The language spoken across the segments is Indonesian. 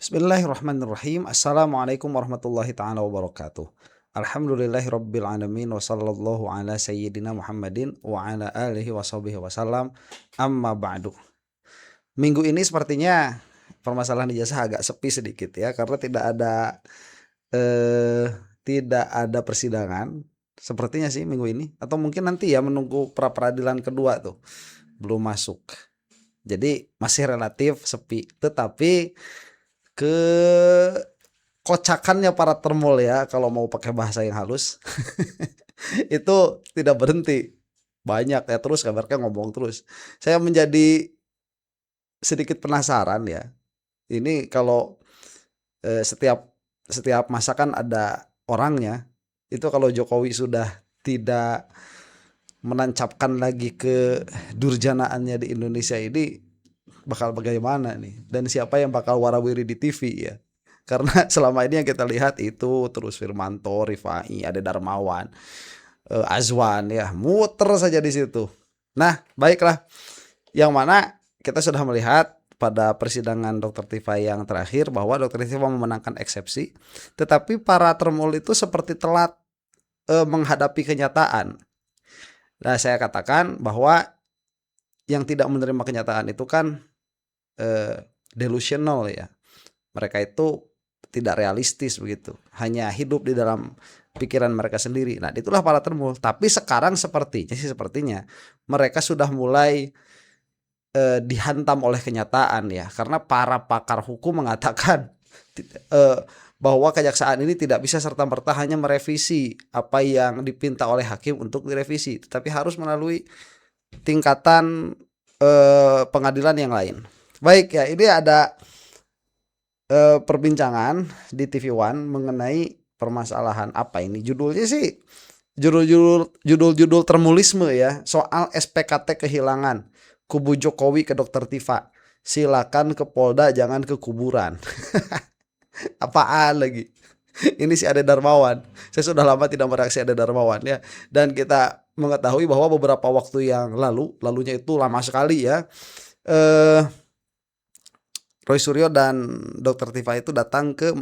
Bismillahirrahmanirrahim. Assalamualaikum warahmatullahi taala wabarakatuh. Alhamdulillahirabbil alamin wa sallallahu ala sayyidina Muhammadin wa ala alihi washabihi wasallam. Amma ba'du. Minggu ini sepertinya permasalahan ijazah agak sepi sedikit ya karena eh tidak ada persidangan. Sepertinya sih minggu ini atau mungkin nanti ya menunggu pra peradilan kedua tuh belum masuk. Jadi masih relatif sepi, tetapi kekocakannya para termol ya kalau mau pakai bahasa yang halus itu tidak berhenti, banyak ya, terus kabarnya ngomong terus. Saya menjadi sedikit penasaran ya, ini kalau setiap setiap masa kan ada orangnya. Itu kalau Jokowi sudah tidak menancapkan lagi ke durjanaannya di Indonesia ini bakal bagaimana nih, dan siapa yang bakal warawiri di TV ya, karena selama ini yang kita lihat itu terus Firmanto, Rifai, ada Darmawan, Azwan ya, muter saja di situ. Nah baiklah, yang mana kita sudah melihat pada persidangan Dr. Tifa yang terakhir bahwa Dr. Tifa memenangkan eksepsi, tetapi para termul itu seperti telat menghadapi kenyataan. Nah saya katakan bahwa yang tidak menerima kenyataan itu kan delusional ya. Mereka itu tidak realistis begitu, hanya hidup di dalam pikiran mereka sendiri. Nah itulah para termul. Tapi sekarang sepertinya mereka sudah mulai dihantam oleh kenyataan ya, karena para pakar hukum mengatakan bahwa kejaksaan ini tidak bisa serta-merta hanya merevisi apa yang dipinta oleh hakim untuk direvisi, tetapi harus melalui tingkatan pengadilan yang lain. Baik ya, ini ada perbincangan di TV One mengenai permasalahan apa ini, judulnya sih judul termulisme ya, soal SPKT kehilangan, kubu Jokowi ke Dr. Tifa, silakan ke Polda jangan ke kuburan. Apaan lagi ini si Ade Darmawan. Saya sudah lama tidak mereaksi Ade Darmawan ya, dan kita mengetahui bahwa beberapa waktu yang lalunya itu lama sekali ya, Roy Suryo dan Dr. Tifa itu datang ke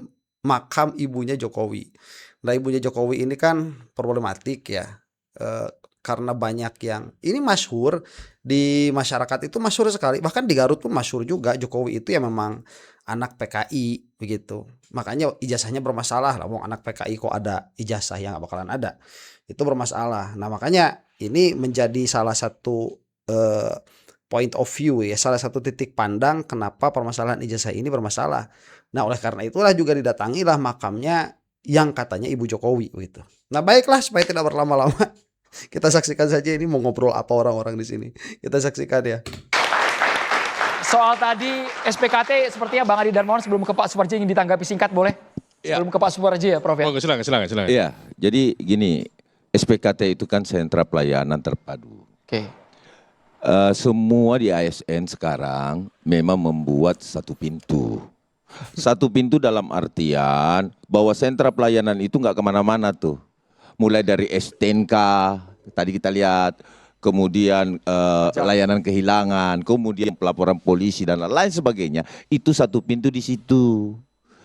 makam ibunya Jokowi. Nah ibunya Jokowi ini kan problematik ya, karena banyak yang ini masyhur di masyarakat, itu masyhur sekali, bahkan di Garut pun masyhur juga, Jokowi itu ya memang anak PKI begitu, makanya ijazahnya bermasalah lah. Wong anak PKI kok ada ijazah yang gak bakalan ada, itu bermasalah. Nah makanya ini menjadi salah satu point of view ya, salah satu titik pandang kenapa permasalahan ijazah ini bermasalah. Nah oleh karena itulah juga didatangilah makamnya yang katanya ibu Jokowi gitu. Nah baiklah, supaya tidak berlama-lama kita saksikan saja ini mau ngobrol apa orang-orang di sini. Kita saksikan ya. Soal tadi SPKT sepertinya Bang Adi Darmawan sebelum ke Pak Suparji ingin ditanggapi singkat boleh? Ya. Sebelum ke Pak Suparji ya Prof ya? Oh, silakan. Iya, jadi gini, SPKT itu kan sentra pelayanan terpadu. Oke. Semua di ASN sekarang memang membuat satu pintu. Satu pintu dalam artian bahwa sentra pelayanan itu nggak kemana-mana tuh. Mulai dari STNK, tadi kita lihat, kemudian layanan kehilangan, kemudian pelaporan polisi dan lain sebagainya. Itu satu pintu di situ.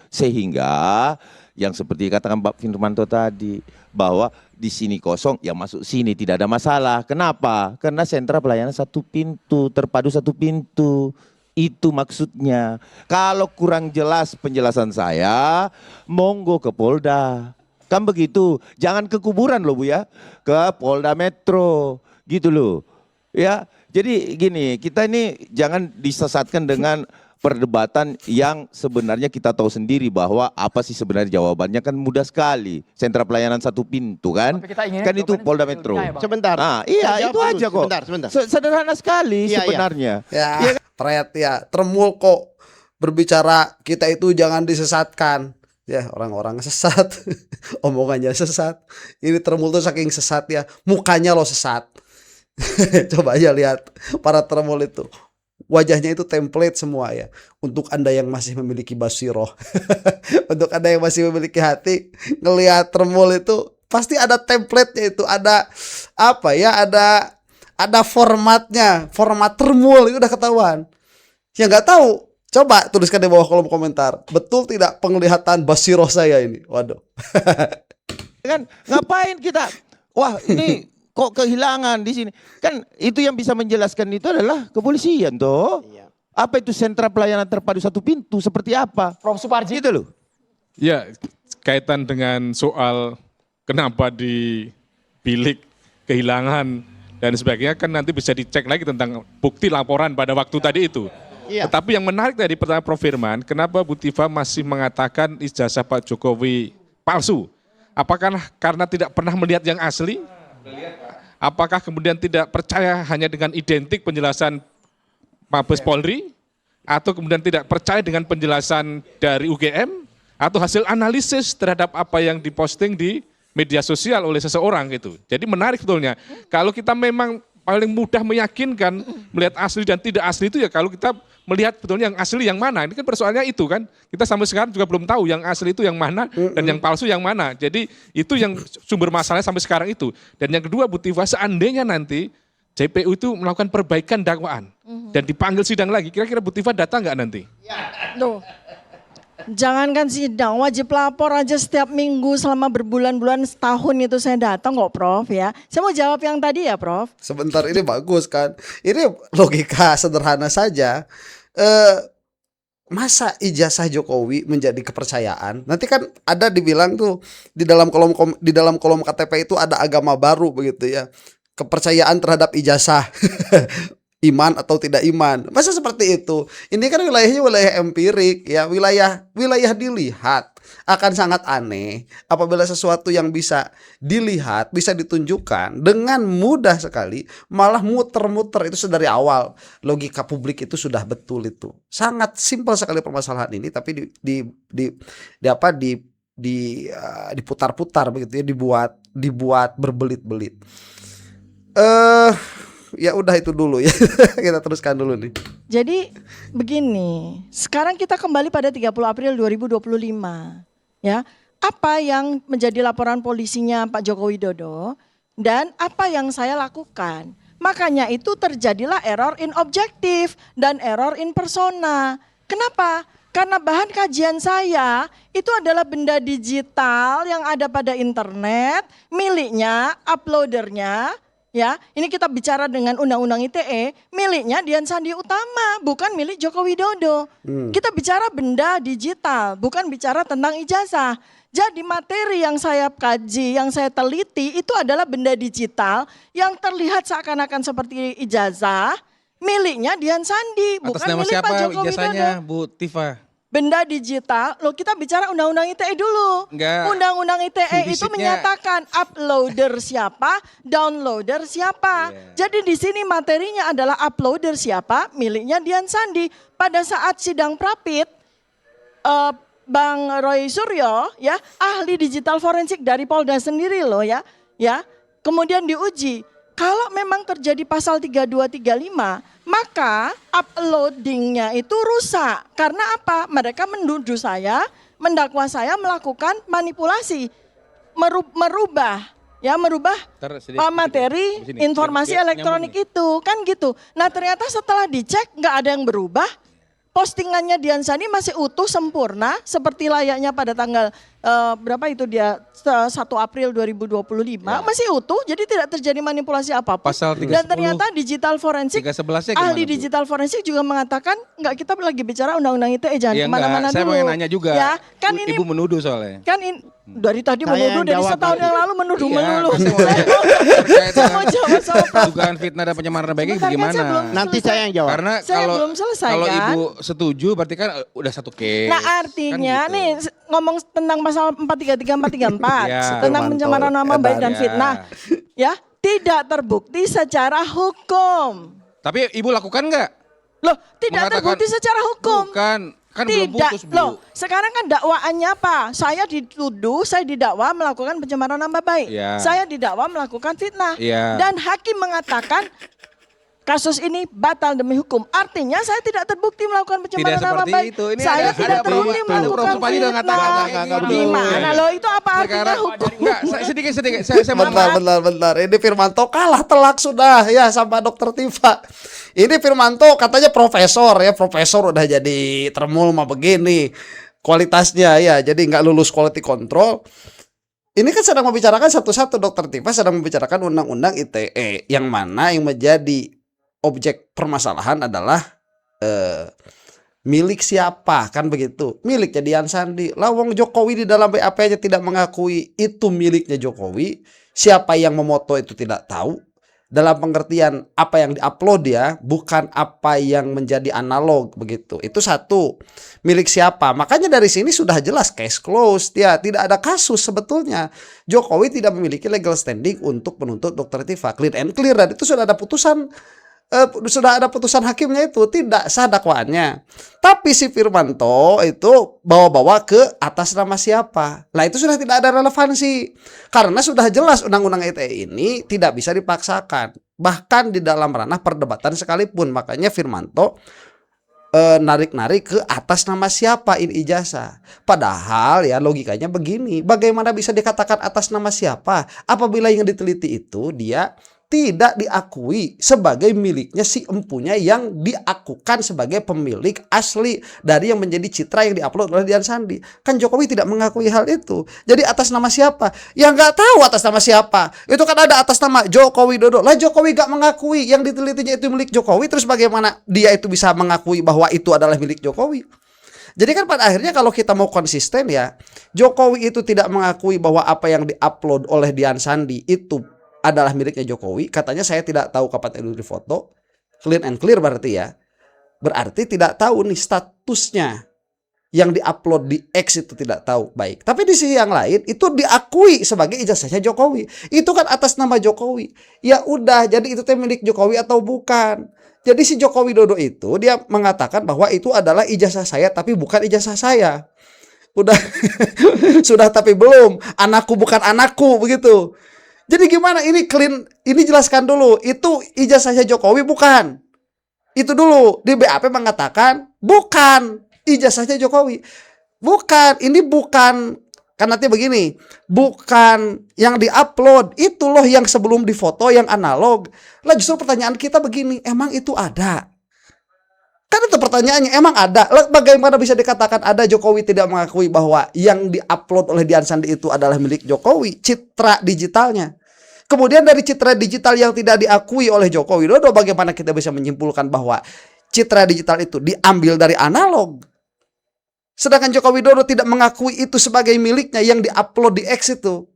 Sehingga yang seperti katakan Pak Firmanto tadi, bahwa di sini kosong, ya masuk sini, tidak ada masalah. Kenapa? Karena sentra pelayanan satu pintu, terpadu satu pintu. Itu maksudnya. Kalau kurang jelas penjelasan saya, monggo ke Polda. Kan begitu, jangan ke kuburan loh Bu ya, ke Polda Metro, gitu loh. Ya, jadi gini, kita ini jangan disesatkan dengan perdebatan yang sebenarnya kita tahu sendiri bahwa apa sih sebenarnya jawabannya, kan mudah sekali. Sentra pelayanan satu pintu kan, kan itu Polda Metro. Ya, Sebentar. Nah, iya itu aja kok. Sebentar. Sederhana sekali Iya, sebenarnya. Ya, Pret ya, termul kok berbicara kita itu jangan disesatkan. Ya orang-orang sesat, omongannya sesat. Ini termul tuh saking sesat ya, mukanya lo sesat. Coba aja lihat para termul itu. Wajahnya itu template semua ya. Untuk Anda yang masih memiliki basiroh, untuk Anda yang masih memiliki hati, ngelihat termul itu pasti ada template-nya, itu ada apa ya, ada formatnya, format termul itu udah ketahuan. Yang nggak tahu Coba tuliskan di bawah kolom komentar. Betul tidak penglihatan basiroh saya ini? Waduh. Kan ngapain kita? Wah, ini kok kehilangan di sini? Kan itu yang bisa menjelaskan itu adalah kepolisian toh. Apa itu sentra pelayanan terpadu satu pintu seperti apa? Prof Suparji. Gitu loh. Ya, kaitan dengan soal kenapa di bilik kehilangan dan sebagainya kan nanti bisa dicek lagi tentang bukti laporan pada waktu tadi itu. Tetapi yang menarik dari pertanyaan Prof Firman, kenapa Bu Tifa masih mengatakan ijazah Pak Jokowi palsu? Apakah karena tidak pernah melihat yang asli? Apakah kemudian tidak percaya hanya dengan identik penjelasan Mabes Polri? Atau kemudian tidak percaya dengan penjelasan dari UGM? Atau hasil analisis terhadap apa yang diposting di media sosial oleh seseorang gitu. Jadi menarik sebetulnya. Kalau kita memang paling mudah meyakinkan melihat asli dan tidak asli itu ya kalau kita melihat betulnya yang asli yang mana. Ini kan persoalannya itu kan. Kita sampai sekarang juga belum tahu yang asli itu yang mana dan yang palsu yang mana. Jadi itu yang sumber masalahnya sampai sekarang itu. Dan yang kedua Bu Tifa, seandainya nanti JPU itu melakukan perbaikan dakwaan dan dipanggil sidang lagi, kira-kira Bu Tifa datang nggak nanti? Tuh. Jangankan sidang, wajib lapor aja setiap minggu selama berbulan-bulan setahun itu saya datang kok Prof ya. Saya mau jawab yang tadi ya Prof. Sebentar, ini bagus kan. Ini logika sederhana saja. Masa ijazah Jokowi menjadi kepercayaan? Nanti kan ada dibilang tuh di dalam kolom KTP itu ada agama baru begitu ya. Kepercayaan terhadap ijazah. Iman atau tidak iman. Masa seperti itu? Ini kan wilayahnya wilayah empirik ya, wilayah dilihat. Akan sangat aneh apabila sesuatu yang bisa dilihat, bisa ditunjukkan dengan mudah sekali malah muter-muter. Itu sudah dari awal. Logika publik itu sudah betul itu. Sangat simpel sekali permasalahan ini, tapi diputar-putar begitu ya, dibuat berbelit-belit. Ya udah itu dulu ya. Kita teruskan dulu nih. Jadi begini, sekarang kita kembali pada 30 April 2025. Ya, apa yang menjadi laporan polisinya Pak Joko Widodo dan apa yang saya lakukan. Makanya itu terjadilah error in objektif dan error in persona. Kenapa? Karena bahan kajian saya itu adalah benda digital yang ada pada internet, miliknya, uploadernya. Ya, ini kita bicara dengan Undang-Undang ITE, miliknya Dian Sandi Utama, bukan milik Joko Widodo. Kita bicara benda digital, bukan bicara tentang ijazah. Jadi materi yang saya kaji, yang saya teliti itu adalah benda digital yang terlihat seakan-akan seperti ijazah, miliknya Dian Sandi, bukan Atas nama milik siapa Pak Joko ijazahnya, Widodo. Bu Tifa? Benda digital, loh kita bicara Undang-Undang ITE dulu. Enggak. Undang-Undang ITE itu Fisiknya. menyatakan uploader siapa, downloader siapa. Jadi di sini materinya adalah uploader siapa, miliknya Dian Sandi. Pada saat sidang Prapit, Bang Roy Suryo, ya ahli digital forensik dari Polda sendiri loh ya, kemudian diuji. Kalau memang terjadi pasal 3235, maka uploadingnya itu rusak. Karena apa? Mereka menuduh saya, mendakwa saya melakukan manipulasi, merubah materi informasi elektronik itu, kan gitu. Nah ternyata setelah dicek nggak ada yang berubah. Postingannya Dian Sandi masih utuh sempurna seperti layaknya pada tanggal berapa itu dia 1 April 2025 masih utuh, jadi tidak terjadi manipulasi apapun. Pasal 310, Dan ternyata digital forensik 311-nya ahli gimana, Bu? digital forensik juga mengatakan enggak, kita lagi bicara Undang-Undang ITE, jangan Ya kemana-mana enggak, saya dulu. pengen nanya juga. Ya, kan ini Ibu menuduh soalnya. kan dari tadi Saya menuduh, yang dari jawab setahun tadi. yang lalu menuduh Iya, melulu. saya mau nanya terkait Saya mau dengan jawab sama Prof. dugaan fitnah dan pencemaran nama baik Bentar, kan bagaimana? saya belum Nanti saya yang jawab. Karena Saya kalau belum selesai, kalau kan? Ibu setuju berarti kan udah satu case. Nah artinya Kan gitu. nih ngomong tentang pasal 433 434 Ya. tentang Mantap. pencemaran nama baik dan Ya. fitnah, ya tidak terbukti secara hukum. Tapi Ibu lakukan nggak? Loh, tidak Mengatakan- terbukti secara hukum. Bukan, kan belum Tidak, putus, Bu. loh. Sekarang kan dakwaannya apa? Saya dituduh, saya didakwa melakukan pencemaran nama baik. Iya. Saya didakwa melakukan fitnah. Iya. Dan hakim mengatakan kasus ini batal demi hukum. Artinya saya tidak terbukti melakukan pencemaran Tidak nama seperti baik. itu. Ini Saya ada tidak terbukti Prof. melakukan Panji udah ngatakan fitnah. enggak, Gimana loh, itu apa artinya Sekarang hukum? enggak, sedikit. Saya mau Bentar. Ini Firmanto kalah telak sudah ya sama Dokter Tifa. Ini Firmanto katanya profesor udah jadi termul mah begini kualitasnya ya, jadi nggak lulus quality control. Ini kan sedang membicarakan satu-satu, Dokter Tifa sedang membicarakan undang-undang ITE yang mana yang menjadi objek permasalahan adalah milik siapa, kan begitu? Miliknya Dian Sandi. Lawang Jokowi di dalam BAP aja tidak mengakui itu miliknya Jokowi. Siapa yang memoto itu tidak tahu. Dalam pengertian apa yang diupload ya, bukan apa yang menjadi analog begitu. Itu satu. Milik siapa? Makanya dari sini sudah jelas case closed ya, tidak ada kasus sebetulnya. Jokowi tidak memiliki legal standing untuk menuntut Dokter Tifa. Clean and clear, dan itu sudah ada putusan hakimnya, itu tidak sah dakwaannya. Tapi si Firmanto itu bawa-bawa ke atas nama siapa. Nah itu sudah tidak ada relevansi. Karena sudah jelas undang-undang ITE ini tidak bisa dipaksakan. Bahkan di dalam ranah perdebatan sekalipun. Makanya Firmanto narik-narik ke atas nama siapa ini ijazah. Padahal ya logikanya begini. Bagaimana bisa dikatakan atas nama siapa apabila yang diteliti itu dia tidak diakui sebagai miliknya si empunya yang diakukan sebagai pemilik asli dari yang menjadi citra yang diupload oleh Dian Sandi. Kan Jokowi tidak mengakui hal itu. Jadi atas nama siapa? Ya nggak tahu atas nama siapa. Itu kan ada atas nama Jokowi Dodo. Lah Jokowi nggak mengakui yang ditelitinya itu milik Jokowi. Terus bagaimana dia itu bisa mengakui bahwa itu adalah milik Jokowi? Jadi kan pada akhirnya kalau kita mau konsisten ya, Jokowi itu tidak mengakui bahwa apa yang diupload oleh Dian Sandi itu adalah miliknya Jokowi. Katanya saya tidak tahu kapan itu difoto. Clean and clear berarti ya. Berarti tidak tahu nih statusnya. Yang diupload di X itu tidak tahu. Baik. Tapi di sisi yang lain itu diakui sebagai ijazahnya Jokowi. Itu kan atas nama Jokowi. Ya udah, jadi itu teh milik Jokowi atau bukan? Jadi si Jokowi Dodo itu dia mengatakan bahwa itu adalah ijazah saya tapi bukan ijazah saya. Udah sudah tapi belum. Anakku bukan anakku begitu. Jadi gimana ini clean, ini jelaskan dulu, itu ijazahnya Jokowi bukan. Itu dulu, di BAP mengatakan bukan ijazahnya Jokowi. Bukan, ini bukan, kan nanti begini, bukan yang diupload, itu loh yang sebelum difoto yang analog. Lah justru pertanyaan kita begini, emang itu ada? Kan itu pertanyaannya, emang ada? Bagaimana bisa dikatakan ada? Jokowi tidak mengakui bahwa yang diupload oleh Dian Sandi itu adalah milik Jokowi, citra digitalnya. Kemudian dari citra digital yang tidak diakui oleh Jokowi Dodo, bagaimana kita bisa menyimpulkan bahwa citra digital itu diambil dari analog? Sedangkan Jokowi Dodo tidak mengakui itu sebagai miliknya yang diupload di X itu.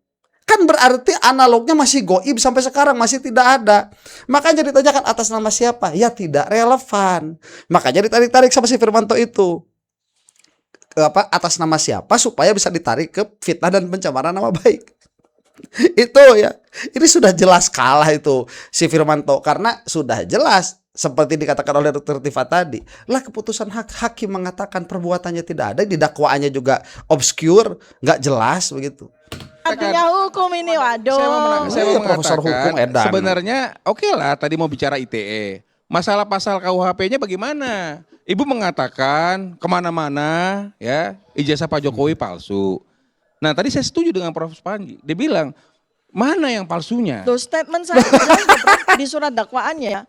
Kan berarti analognya masih goib sampai sekarang, masih tidak ada. Makanya ditanyakan atas nama siapa? Ya tidak relevan. Makanya ditarik-tarik sama si Firmanto itu. Atas nama siapa supaya bisa ditarik ke fitnah dan pencemaran nama baik. Itu ya, ini sudah jelas kalah itu si Firmanto, karena sudah jelas seperti dikatakan oleh Dr. Tifa tadi, lah keputusan hakim mengatakan perbuatannya tidak ada, di dakwaannya juga obscure, nggak jelas begitu. Artinya hukum ini, waduh. Saya mau Profesor hukum mengatakan edan. sebenarnya oke lah tadi mau bicara ITE. Masalah pasal KUHP-nya bagaimana? Ibu mengatakan kemana-mana ya ijazah Pak Jokowi palsu. Nah tadi saya setuju dengan Prof. Panji. Dia bilang mana yang palsunya? Tuh statement saya jelas di surat dakwaannya.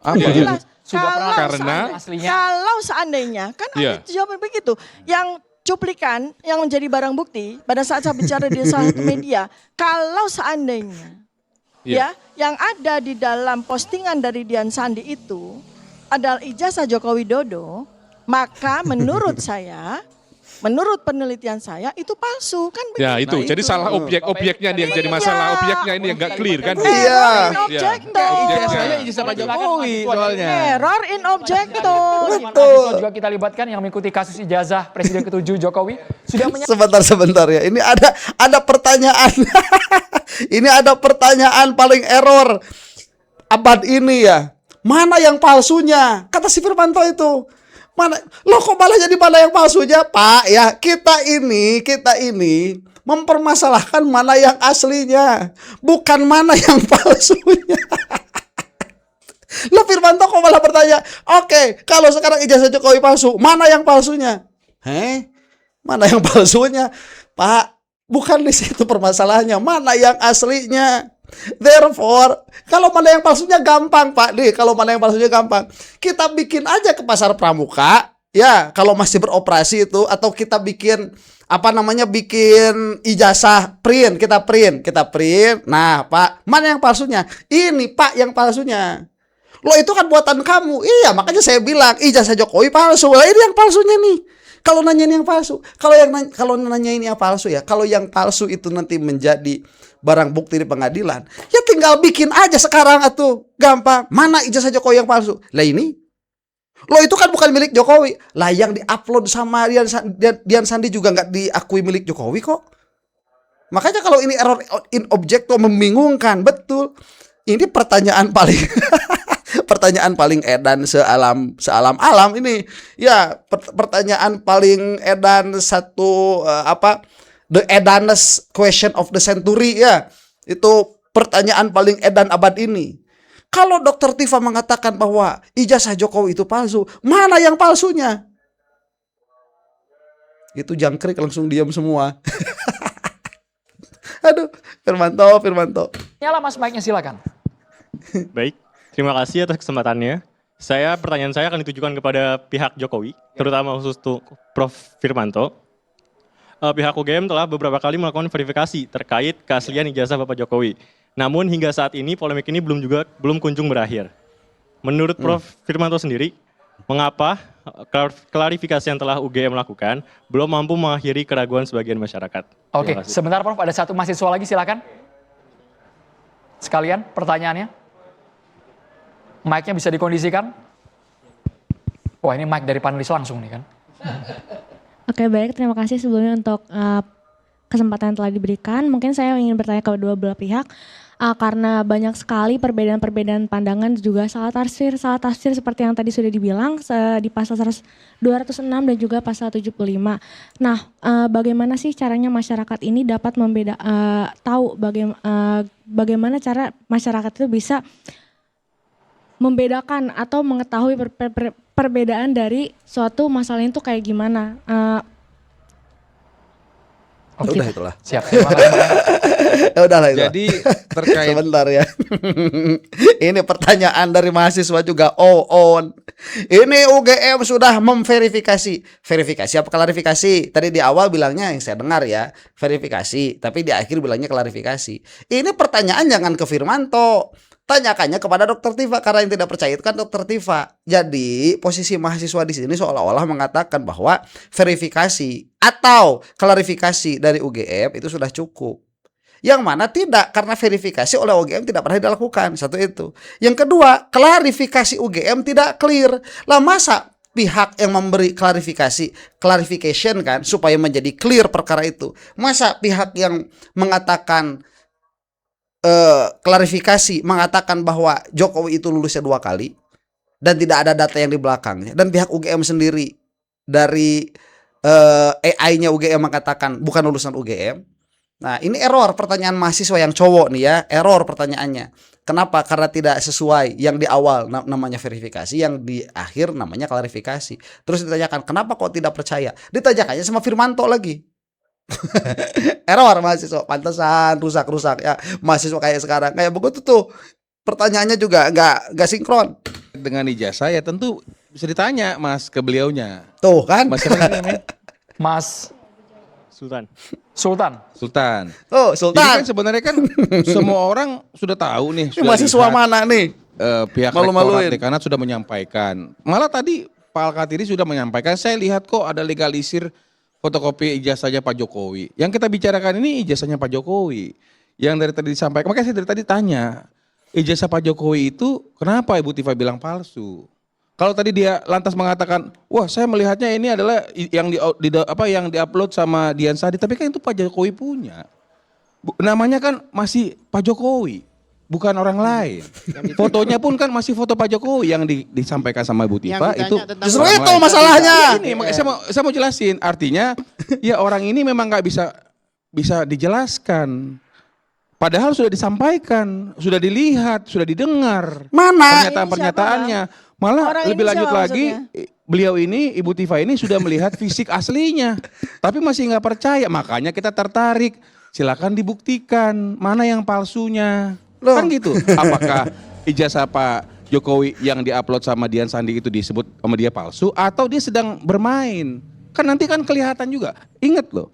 Apa? Jelas. Sudah pernah karena aslinya. Kalau seandainya kan Iya. ada jawaban begitu. Yang cuplikan yang menjadi barang bukti pada saat saya bicara di salah satu media, kalau seandainya Iya. ya yang ada di dalam postingan dari Dian Sandi itu adalah ijazah Joko Widodo, maka menurut saya, menurut penelitian saya itu palsu kan begitu. Ya itu, jadi salah objek-objeknya nih yang jadi masalah, Iya. objeknya ini yang nggak clear kan? Iya. Error in Iya. objecto. Ijazahnya ijazah Pak Jokowi soalnya. Error in objecto. Mahasiswa juga kita libatkan yang mengikuti kasus ijazah Presiden ke-7 Jokowi sudah Sebentar ya. Ini ada pertanyaan. Ini ada pertanyaan paling error abad ini ya. Mana yang palsunya? Kata si Firmanto itu. Mana? Loh kok malah jadi mana yang palsunya, Pak? Ya, kita ini mempermasalahkan mana yang aslinya, bukan mana yang palsunya. Lah Firmanto kok malah bertanya, oke, kalau sekarang ijazah Jokowi palsu, mana yang palsunya? Mana yang palsunya? Pak, bukan di situ permasalahannya, mana yang aslinya. Therefore, kalau mana yang palsunya gampang, Pak. Nih, kalau mana yang palsunya gampang. Kita bikin aja ke pasar pramuka, ya, kalau masih beroperasi itu, atau kita bikin bikin ijazah kita print. Nah, Pak, mana yang palsunya? Ini, Pak, yang palsunya. Loh, itu kan buatan kamu. Iya, makanya saya bilang ijazah Jokowi palsu. Lah, ini yang palsunya nih. Kalau nanya ini yang palsu, kalau nanya ini yang palsu ya, kalau yang palsu itu nanti menjadi barang bukti di pengadilan, ya tinggal bikin aja sekarang atuh, gampang. Mana ijazah Jokowi yang palsu? Lah ini. Loh, itu kan bukan milik Jokowi. Lah yang diupload sama Dian Sandi juga nggak diakui milik Jokowi kok. Makanya kalau ini error in objecto membingungkan, betul. Ini pertanyaan paling edan sealam alam ini. Ya, pertanyaan paling edan the edanest question of the century ya. Itu pertanyaan paling edan abad ini. Kalau Dr. Tifa mengatakan bahwa ijazah Jokowi itu palsu, mana yang palsunya? Itu jangkrik langsung diam semua. Aduh, Firmanto. Nyala Mas mic-nya, silakan. Baik, terima kasih atas kesempatannya. Pertanyaan saya akan ditujukan kepada pihak Jokowi, terutama khusus untuk Prof. Firmanto. Pihak UGM telah beberapa kali melakukan verifikasi terkait keaslian ijazah Bapak Jokowi. Namun hingga saat ini polemik ini belum kunjung berakhir. Menurut Prof. Firmanto sendiri, mengapa klarifikasi yang telah UGM lakukan belum mampu mengakhiri keraguan sebagian masyarakat? Oke, sebentar Prof, ada satu mahasiswa lagi, silakan. Sekalian pertanyaannya. Mic-nya bisa dikondisikan. Wah, ini mic dari panelis langsung nih kan. Oke, baik, terima kasih sebelumnya untuk kesempatan yang telah diberikan. Mungkin saya ingin bertanya ke kedua belah pihak, karena banyak sekali perbedaan-perbedaan pandangan juga salah tafsir seperti yang tadi sudah dibilang di pasal 206 dan juga pasal 75. Nah, bagaimana sih caranya masyarakat ini dapat tahu bagaimana cara masyarakat itu bisa membedakan atau mengetahui perbedaan dari suatu masalah itu kayak gimana? Itulah. Siap. Terima kasih. Ya udahlah itu. Jadi terkait sebentar ya. Ini pertanyaan dari mahasiswa juga on. Ini UGM sudah memverifikasi. Verifikasi apa klarifikasi? Tadi di awal bilangnya yang saya dengar ya, verifikasi, tapi di akhir bilangnya klarifikasi. Ini pertanyaan jangan ke Firmanto. Tanyakannya kepada Dr. Tifa, karena yang tidak percaya itu kan Dr. Tifa. Jadi posisi mahasiswa di sini seolah-olah mengatakan bahwa verifikasi atau klarifikasi dari UGM itu sudah cukup. Yang mana tidak, karena verifikasi oleh UGM tidak pernah dilakukan. Satu itu. Yang kedua, klarifikasi UGM tidak clear. Lah masa pihak yang memberi clarification kan supaya menjadi clear perkara itu. Masa pihak yang mengatakan klarifikasi mengatakan bahwa Jokowi itu lulusnya 2 kali dan tidak ada data yang di belakangnya, dan pihak UGM sendiri dari AI-nya UGM mengatakan bukan lulusan UGM. Nah, ini error pertanyaan mahasiswa yang cowok nih ya, error pertanyaannya. Kenapa? Karena tidak sesuai, yang di awal namanya verifikasi, yang di akhir namanya klarifikasi. Terus ditanyakan kenapa kok tidak percaya? Ditanyakannya sama Firmanto lagi. Error mahasiswa, pantesan rusak ya mahasiswa kayak sekarang kayak begitu tuh, pertanyaannya juga nggak sinkron. dengan ijazah ya tentu bisa ditanya Mas ke beliaunya. Tuh kan, Mas siapa namanya? Mas Sultan. Sultan. oh Jadi Sultan, kan sebenarnya kan semua orang sudah tahu nih. ini Sudah mahasiswa lihat, mana nih? pihak Malu-maluin. Rektorat Dekanat sudah menyampaikan. Malah tadi Pak Alkatiri sudah menyampaikan, saya lihat kok ada legalisir fotokopi ijazahnya Pak Jokowi. Yang kita bicarakan ini ijazahnya Pak Jokowi. Yang dari tadi disampaikan, makanya saya dari tadi tanya, ijazah Pak Jokowi itu kenapa Ibu Tifa bilang palsu? Kalau tadi dia lantas mengatakan, wah saya melihatnya ini adalah yang diupload sama Dian Sadi, tapi kan itu Pak Jokowi punya. Namanya kan masih Pak Jokowi, bukan orang lain. Fotonya pun kan masih foto Pak Jokowi yang disampaikan sama Ibu Tifa itu. Justru orang itu lain. masalahnya. Ini makanya saya mau jelasin. Artinya ya orang ini memang nggak bisa dijelaskan. Padahal sudah disampaikan, sudah dilihat, sudah didengar Mana? pernyataan-pernyataannya. Malah Orang lebih ini lanjut siapa lagi, beliau ini, Ibu Tifa ini sudah melihat fisik aslinya, tapi masih nggak percaya. Makanya kita tertarik. Silakan dibuktikan mana yang palsunya. Loh. Kan gitu. Apakah ijazah Pak Jokowi yang diupload sama Dian Sandi itu disebut sama dia palsu atau dia sedang bermain? Kan nanti kan kelihatan juga. Ingat loh,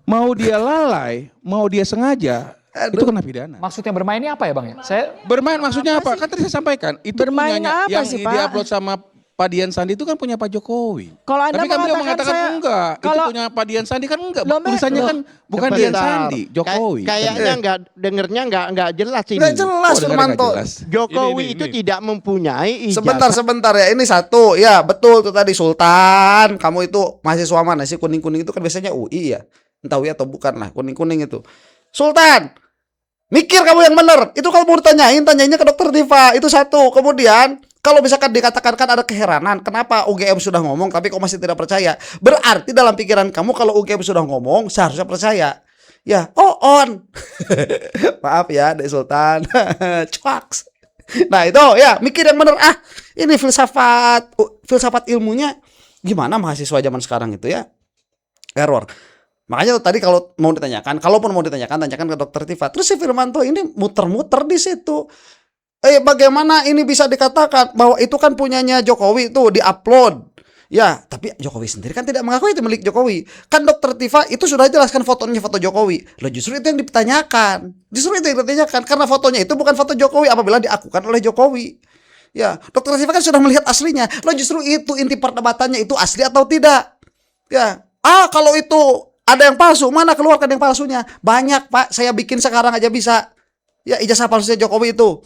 mau dia lalai, mau dia sengaja, itu kena pidana. Maksudnya bermain ini apa ya Bang ya? Saya Bermain maksudnya apa? Kan tadi saya sampaikan, itu Bermain punyanya apa yang sih, Pak? diupload sama Pak Dian Sandi itu kan punya Pak Jokowi. Kalau Anda Tapi kan beliau mengatakan mengatakan enggak, itu kalau- punya Pak Dian Sandi kan enggak. Loh, Tulisannya loh. kan bukan Dian Sebentar. Sandi, Jokowi. Kayaknya dengernya nggak jelas ini. Nggak jelas Oh, dengarnya Firmanto. nggak jelas. Jokowi Ini. itu tidak mempunyai ijazah. Sebentar ya, ini satu ya betul tuh tadi Sultan. Kamu itu mahasiswa mana sih? Kuning-kuning itu kan biasanya UI ya, entah UI atau bukan lah, kuning-kuning itu. Sultan, mikir kamu yang bener. Itu kalau mau ditanyain, tanyainnya ke dokter Diva. Itu satu. Kemudian kalau misalkan dikatakan kan ada keheranan, kenapa UGM sudah ngomong tapi kok masih tidak percaya? Berarti dalam pikiran kamu kalau UGM sudah ngomong seharusnya percaya. Ya, on. Maaf ya, Dek Sultan. Cuaks. Nah itu ya mikir yang bener. Ini filsafat ilmunya gimana mahasiswa zaman sekarang itu ya? Error. Makanya tadi kalau mau ditanyakan, kalaupun mau ditanyakan, tanyakan ke dokter Tifa. Terus si Firmanto ini muter-muter di situ. Bagaimana ini bisa dikatakan bahwa itu kan punyanya Jokowi itu diupload. Ya, tapi Jokowi sendiri kan tidak mengakui itu milik Jokowi. Kan dokter Tifa itu sudah jelaskan fotonya foto Jokowi. Loh justru itu yang ditanyakan. Justru itu yang ditanyakan karena fotonya itu bukan foto Jokowi apabila diakukan oleh Jokowi. Ya, dokter Tifa kan sudah melihat aslinya. Loh justru itu inti perdebatannya itu asli atau tidak. Ya, kalau itu ada yang palsu, mana keluarkan yang palsunya? Banyak, Pak. Saya bikin sekarang aja bisa. Ya, ijazah palsunya Jokowi itu.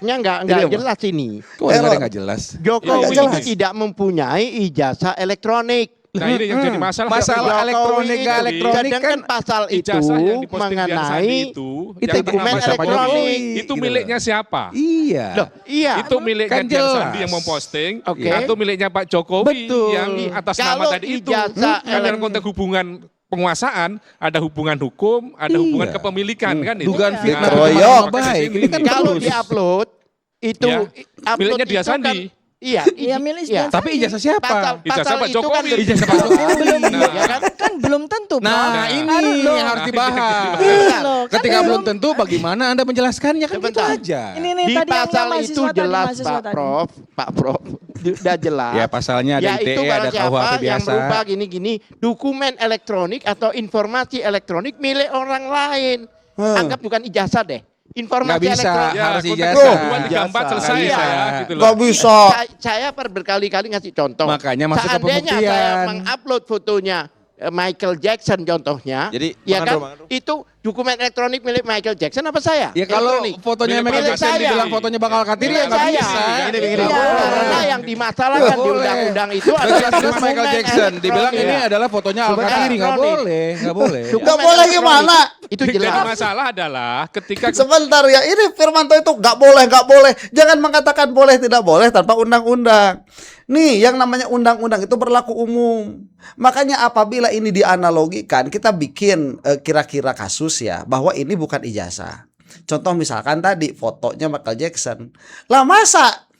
Nggak Ini apa? jelas ini. Kok dengarnya nggak jelas? Jokowi Nggak itu jelas. tidak mempunyai ijazah elektronik. Nah ini yang jadi masalah. Masalah elektronik Jokowi nggak itu- elektronik kan sedangkan pasal itu Ijazah yang diposting Dian Sandi mengenai itu, itu yang dokumen bernama siapa elektronik. Jokowi, itu Gitu miliknya loh. siapa? Iya. Loh, iya. Itu miliknya Kan Dian jelas. Sandi yang memposting, Oke. atau miliknya Pak Jokowi Betul. yang atas nama Kalau tadi itu. ijazah Kan dalam konteks hubungan penguasaan, ada hubungan hukum, ada hubungan Iya. kepemilikan kan itu. Dugaan Iya. fitnah Keroyok. itu nama Makanya baik. sini Ini kan nih. Kalau terus. diupload itu Ya, upload miliknya Dian itu kan- Sandi. Iya, Iya, milik iya. Dian Tapi ijazah siapa? Ijazah Pak itu kan Jokowi. lebih Ijazah Pak jelas. Jokowi. Belum, Nah. Ya kan? kan belum tentu, Pak. Nah, ini Aduh, yang harus dibahas. Loh, kan Ketika belum- belum tentu bagaimana Anda menjelaskannya kan gitu Sebentar. aja. Ini nih Di tadi yang pasal mahasiswa itu tadi, jelas mahasiswa Pak tadi. Prof, Udah jelas. Ya pasalnya ada Yaitu ITE, ada barang siapa KUHP yang biasa. berupa gini-gini dokumen elektronik atau informasi elektronik milik orang lain. Anggap bukan ijazah deh. Informasi Nggak bisa. elektronik. Ya, Harus konteks ijazah. 234 selesai Iya. saya gitu loh. Gak bisa. Saya berkali-kali ngasih contoh. Makanya masuk ke Seandainya saya pembuktian. mengupload fotonya Michael Jackson contohnya, Jadi, ya Bang kan Andro, Bang Andro. itu dokumen elektronik milik Michael Jackson apa saya? Ya kalau Elektronik. fotonya Milik Michael Pak Jackson saya. dibilang fotonya bakal katiri ya Milik nggak saya. bisa. Iya, karena yang dimasalahkan di Boleh. undang-undang itu Udah adalah jelas Michael dokumen Jackson dibilang ini elektronik. adalah fotonya Al Dokumen Katiri nggak elektronik. boleh, nggak boleh. Dokumen Nggak boleh elektronik. gimana? Itu Jadi jelas. masalah adalah ketika Sebentar ya, ini Firmanto itu nggak boleh. Jangan mengatakan boleh tidak boleh tanpa undang-undang. Nih, yang namanya undang-undang itu berlaku umum. Makanya apabila ini dianalogikan, kita bikin kira-kira kasus ya, bahwa ini bukan ijazah. Contoh misalkan tadi fotonya Michael Jackson. Lah masa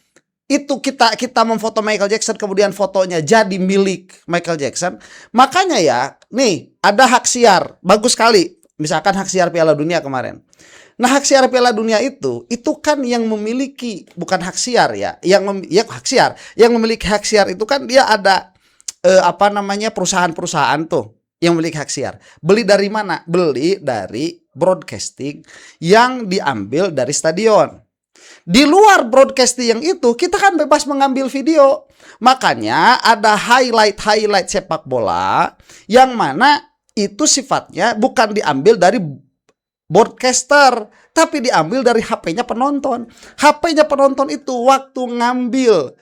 itu kita memfoto Michael Jackson kemudian fotonya jadi milik Michael Jackson? Makanya ya, nih ada hak siar, bagus sekali. Misalkan hak siar Piala Dunia kemarin. Nah, hak siar Piala Dunia itu kan yang memiliki, bukan hak siar ya, hak siar, yang memiliki hak siar itu kan dia ada perusahaan-perusahaan tuh yang memiliki hak siar. Beli dari mana? Beli dari broadcasting yang diambil dari stadion. Di luar broadcasting yang itu kita kan bebas mengambil video. Makanya ada highlight sepak bola yang mana itu sifatnya bukan diambil dari broadcaster, tapi diambil dari HP-nya penonton. HP-nya penonton itu waktu ngambil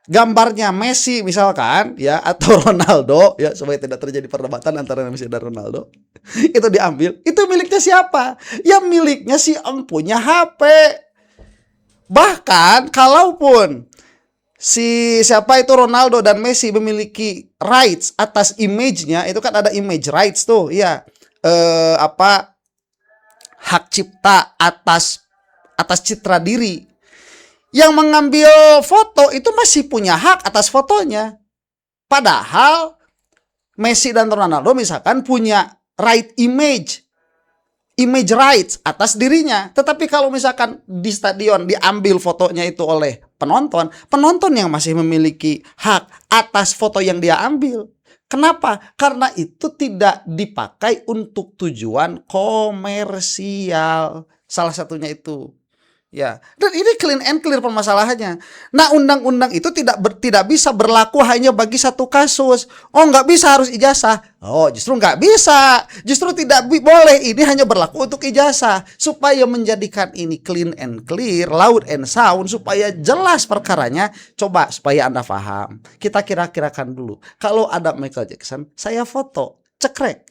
gambarnya Messi misalkan ya atau Ronaldo ya supaya tidak terjadi perdebatan antara Messi dan Ronaldo. Itu diambil. Itu miliknya siapa? Ya miliknya si empunya HP. Bahkan kalaupun siapa itu Ronaldo dan Messi memiliki rights atas image-nya, itu kan ada image rights tuh, ya. hak cipta atas citra diri. Yang mengambil foto itu masih punya hak atas fotonya. Padahal Messi dan Ronaldo misalkan punya right image rights atas dirinya. Tetapi kalau misalkan di stadion diambil fotonya itu oleh penonton yang masih memiliki hak atas foto yang dia ambil. Kenapa? Karena itu tidak dipakai untuk tujuan komersial. Salah satunya itu. Ya, dan ini clean and clear permasalahannya. Nah, undang-undang itu tidak bisa berlaku hanya bagi satu kasus. Oh, nggak bisa harus ijazah. Oh, justru nggak bisa. Justru tidak boleh. Ini hanya berlaku untuk ijazah. Supaya menjadikan ini clean and clear, loud and sound, supaya jelas perkaranya. Coba supaya Anda paham. Kita kira-kirakan dulu. Kalau ada Michael Jackson, saya foto, cekrek.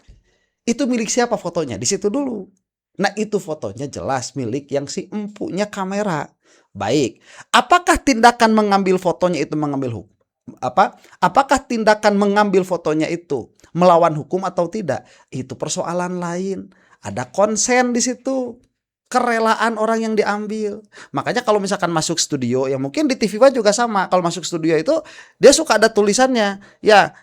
Itu milik siapa fotonya? Di situ dulu. Nah, itu fotonya jelas milik yang si empunya kamera. Baik, apakah tindakan mengambil fotonya itu apakah tindakan mengambil fotonya itu melawan hukum atau tidak? Itu persoalan lain. Ada konsen di situ. Kerelaan orang yang diambil. Makanya kalau misalkan masuk studio, ya mungkin di TV One juga sama. Kalau masuk studio itu dia suka ada tulisannya. Ya,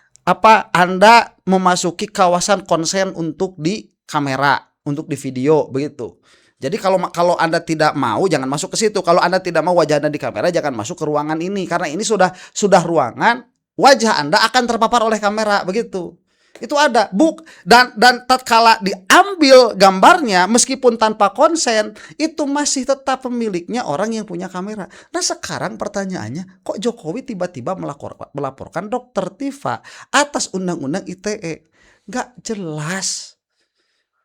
Anda memasuki kawasan konsen untuk di kamera, untuk di video begitu. Jadi kalau Anda tidak mau jangan masuk ke situ. Kalau Anda tidak mau wajah Anda di kamera jangan masuk ke ruangan ini karena ini sudah ruangan, wajah Anda akan terpapar oleh kamera begitu. Itu ada dan tatkala diambil gambarnya meskipun tanpa konsen itu masih tetap pemiliknya orang yang punya kamera. Nah, sekarang pertanyaannya, kok Jokowi tiba-tiba melaporkan Dr. Tifa atas undang-undang ITE? Nggak jelas.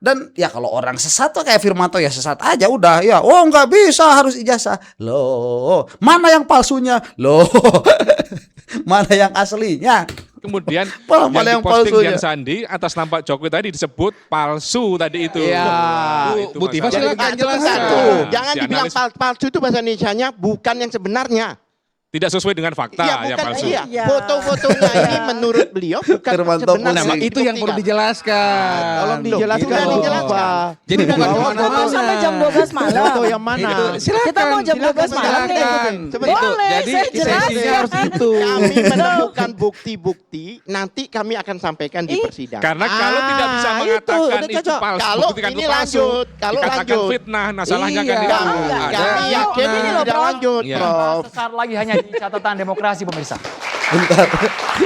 Dan ya kalau orang sesat tuh kayak Firmanto ya sesat aja udah ya. Oh, nggak bisa harus ijazah. Loh, mana yang palsunya? Loh, mana yang aslinya? Kemudian Mana yang yang diposting palsunya? Dian Sandi atas nampak Jokowi tadi disebut palsu tadi itu. Iya. Itu Bu Tifa masalah. silakan Satu, jelaskan. jangan dibilang Dianalisis. palsu itu bahasa Indonesianya bukan yang sebenarnya. Tidak sesuai dengan fakta Iya, ya bukan palsu. iya. Iya. Foto-fotonya ini menurut beliau bukan Firmanto sebenarnya. Nah, itu yang perlu dijelaskan. Tolong Loh, dijelaskan. gitu Sudah loh. dijelaskan. Jadi bukan Foto kemana-mana. sampai jam 12 malam. Foto yang mana? Itu, silakan. Kita mau jam 12 malam nih. Silakan. Sebentar. Itu. Boleh, Jadi saya jelaskan. sesinya harus itu. Kami menemukan bukti-bukti, nanti kami akan sampaikan di persidangan. Karena kalau tidak bisa mengatakan udah itu, cocok. palsu, Kalau buktikan ini itu palsu, lanjut, kalau dikatakan lanjut. fitnah, nah salahnya kan Iya. itu. Enggak. Kami yakin Ini ini loh, tidak Prof. lanjut, Iya. Prof. Sesaat lagi hanya di catatan demokrasi pemirsa. Bentar,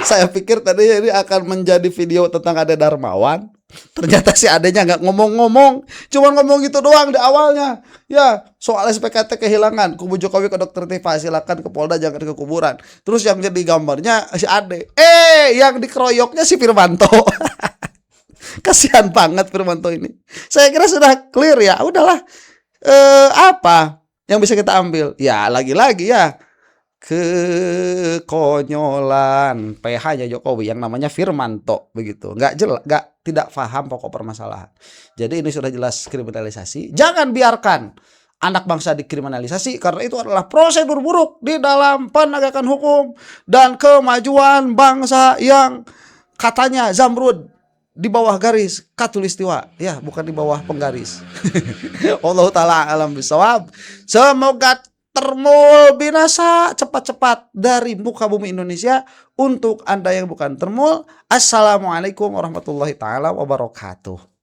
saya pikir tadi ini akan menjadi video tentang Ade Darmawan. Ternyata si adenya nggak ngomong-ngomong, cuma ngomong gitu doang di awalnya. Ya, soal SPKT kehilangan, kubu Jokowi ke Dr. Tifa, silakan ke Polda, jangan ke kuburan. Terus yang jadi gambarnya si Ade. Yang dikeroyoknya si Firmanto. Kasihan banget Firmanto ini. Saya kira sudah clear ya. Udahlah. Apa yang bisa kita ambil? Ya, lagi-lagi ya. Kekonyolan PH-nya Jokowi yang namanya Firmanto begitu. Tidak paham pokok permasalahan. Jadi ini sudah jelas kriminalisasi. Jangan biarkan anak bangsa dikriminalisasi karena itu adalah prosedur buruk di dalam penegakan hukum dan kemajuan bangsa yang katanya Zamrud di bawah garis Katulistiwa, ya bukan di bawah penggaris. Allah taala alam bisawab. Semoga termul binasa cepat-cepat dari muka bumi Indonesia. Untuk Anda yang bukan termul, assalamualaikum warahmatullahi taala wabarakatuh.